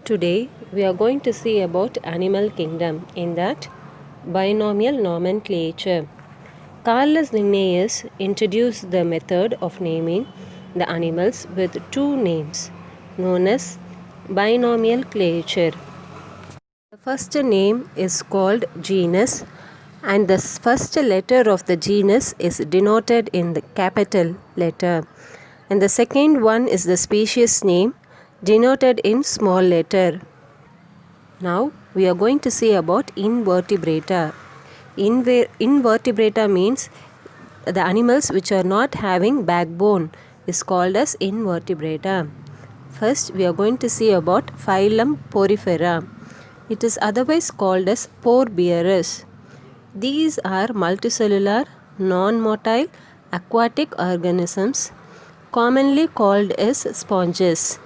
Today we are going to see about animal kingdom, in that binomial nomenclature. Carlos Linnaeus introduced the method of naming the animals with two names known as binomial nomenclature. The first name is called genus, and the first letter of the genus is denoted in the capital letter, and the second one is the species name denoted in small letter. Now we are going to see about invertebrata. Invertebrata means the animals which are not having backbone is called as invertebrata. First we are going to see about phylum Porifera. It is otherwise called as pore bearers. These are multicellular, non-motile, aquatic organisms commonly called as sponges.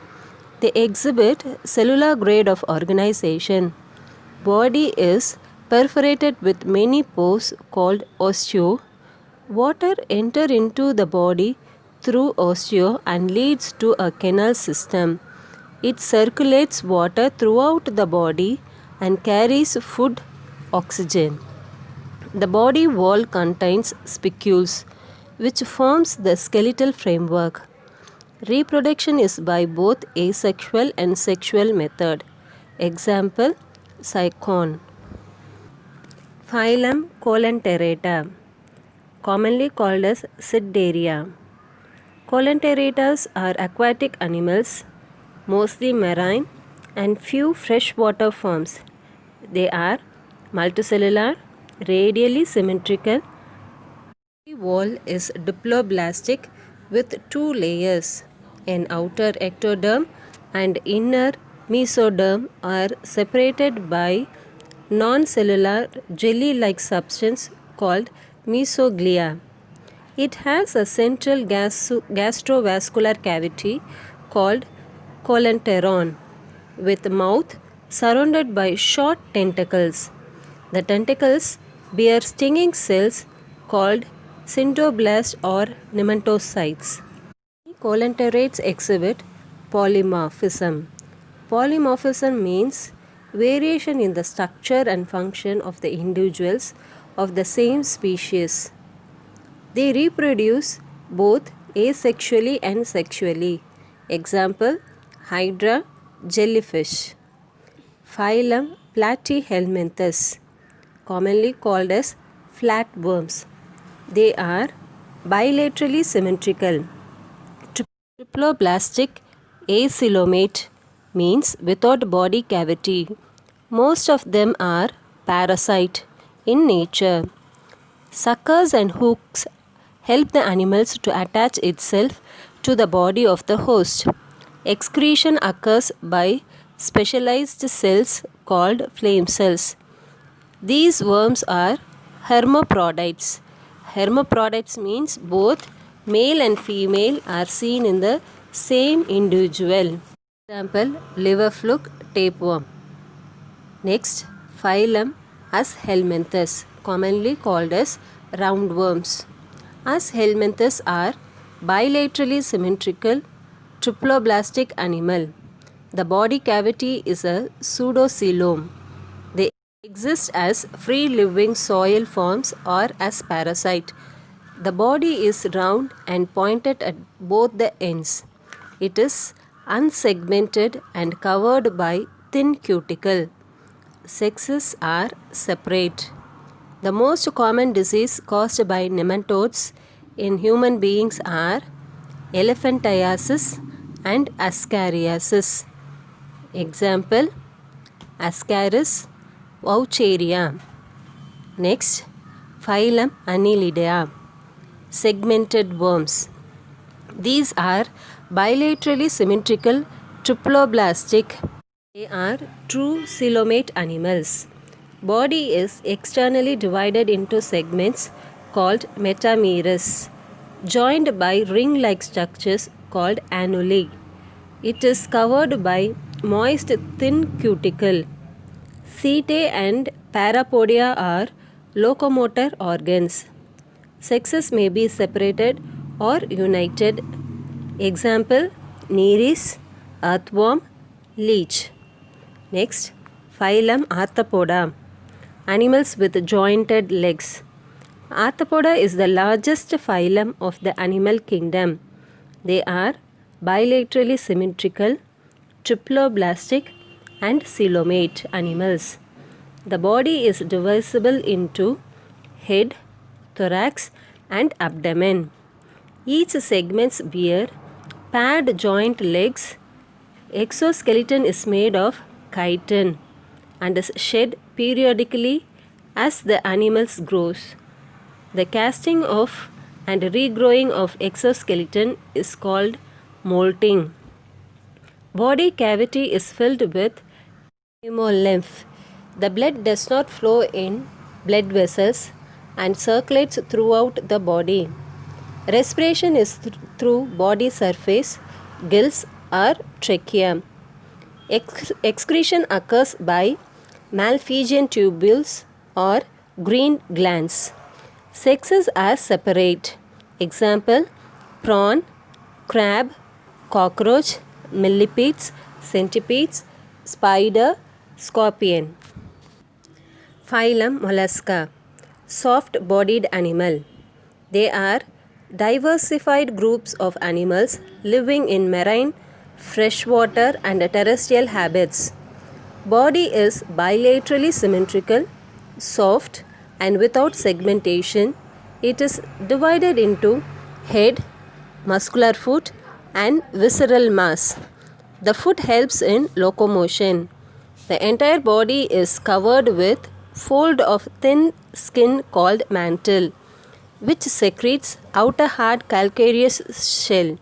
They exhibit cellular grade of organization. Body is perforated with many pores called osteo. Water enter into the body through osteo and leads to a canal system. It circulates water throughout the body and carries food, oxygen. The body wall contains spicules, which forms the skeletal framework. Reproduction is by both asexual and sexual method. Example, Cycon. Phylum Coelenterata, commonly called as Cnidaria. Coelenteratas are aquatic animals, mostly marine, and few freshwater forms. They are multicellular, radially symmetrical. The wall is diploblastic with two layers. An outer ectoderm and inner mesoderm are separated by non-cellular jelly-like substance called mesoglia. It has a central gastrovascular cavity called coelenteron with mouth surrounded by short tentacles. The tentacles bear stinging cells called syntoblasts or nematocytes. Coelenterates exhibit polymorphism. Polymorphism means variation in the structure and function of the individuals of the same species. They reproduce both asexually and sexually. Example, Hydra, jellyfish. Phylum Platyhelminthes, commonly called as flatworms. They are bilaterally symmetrical. Triploblastic acoelomate means without body cavity. Most of them are parasite in nature. Suckers and hooks help the animals to attach itself to the body of the host. Excretion occurs by specialized cells called flame cells. These worms are hermaphrodites. Hermaphrodites means both male and female are seen in the same individual. Example, liver fluke tapeworm. Next, phylum Aschelminthes, commonly called as roundworms. Aschelminthes are bilaterally symmetrical triploblastic animal. The body cavity is a pseudocoelom. They exist as free-living soil forms or as parasite. The body is round and pointed at both the ends. It is unsegmented and covered by thin cuticle. Sexes are separate. The most common disease caused by nematodes in human beings are elephantiasis and ascariasis. Example, Ascaris voucheria. Next, phylum Annelida, segmented worms. These are bilaterally symmetrical triploblastic. They are true coelomate animals. Body is externally divided into segments called metameres, joined by ring-like structures called annuli. It is covered by moist thin cuticle. Setae and parapodia are locomotor organs. Sexes may be separated or united. Example, Nereis, earthworm, leech. Next, phylum Arthropoda. Animals with jointed legs. Arthropoda is the largest phylum of the animal kingdom. They are bilaterally symmetrical, triploblastic, and coelomate animals. The body is divisible into head, thorax, and abdomen. Each segments bear paired joint legs. Exoskeleton is made of chitin and is shed periodically as the animals grows. The casting of and regrowing of exoskeleton is called molting. Body cavity is filled with hemolymph. The blood does not flow in blood vessels and circulates throughout the body. Respiration is through body surface, gills or trachea. Excretion occurs by Malpighian tubules or green glands. Sexes are separate. Example, prawn, crab, cockroach, millipedes, centipedes, spider, scorpion. Phylum Mollusca. Soft-bodied animal. They are diversified groups of animals living in marine, freshwater and terrestrial habits. Body is bilaterally symmetrical, soft and without segmentation. It is divided into head, muscular foot and visceral mass. The foot helps in locomotion. The entire body is covered with fold of thin skin called mantle, which secretes outer hard calcareous shell.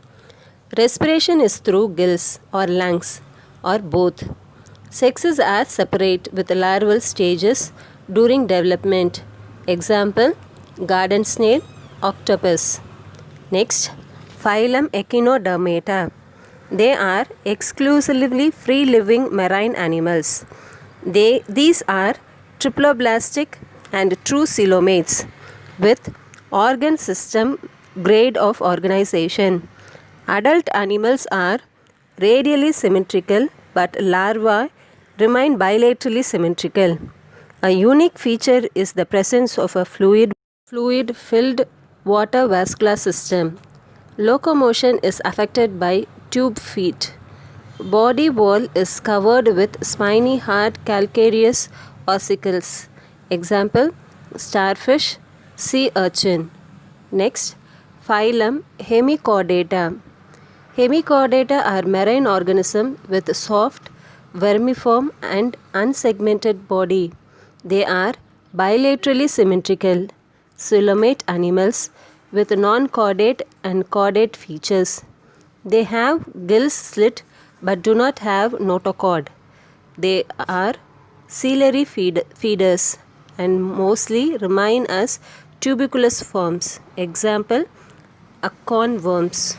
Respiration is through gills or lungs or both. Sexes are separate with larval stages during development. Example, garden snail, octopus. Next, phylum Echinodermata. They are exclusively free-living marine animals. These are triploblastic and true coelomates with organ system grade of organization. Adult animals are radially symmetrical but larvae remain bilaterally symmetrical. A unique feature is the presence of a fluid-filled water vascular system. Locomotion is affected by tube feet. Body wall is covered with spiny hard calcareous ossicles. Example, starfish, sea urchin. Next, phylum Hemichordata. Hemichordata are marine organisms with soft, vermiform and unsegmented body. They are bilaterally symmetrical, coelomate animals with non-chordate and chordate features. They have gills slit but do not have notochord. They are ciliary feeders and mostly remain as tuberculous forms. Example, acorn worms.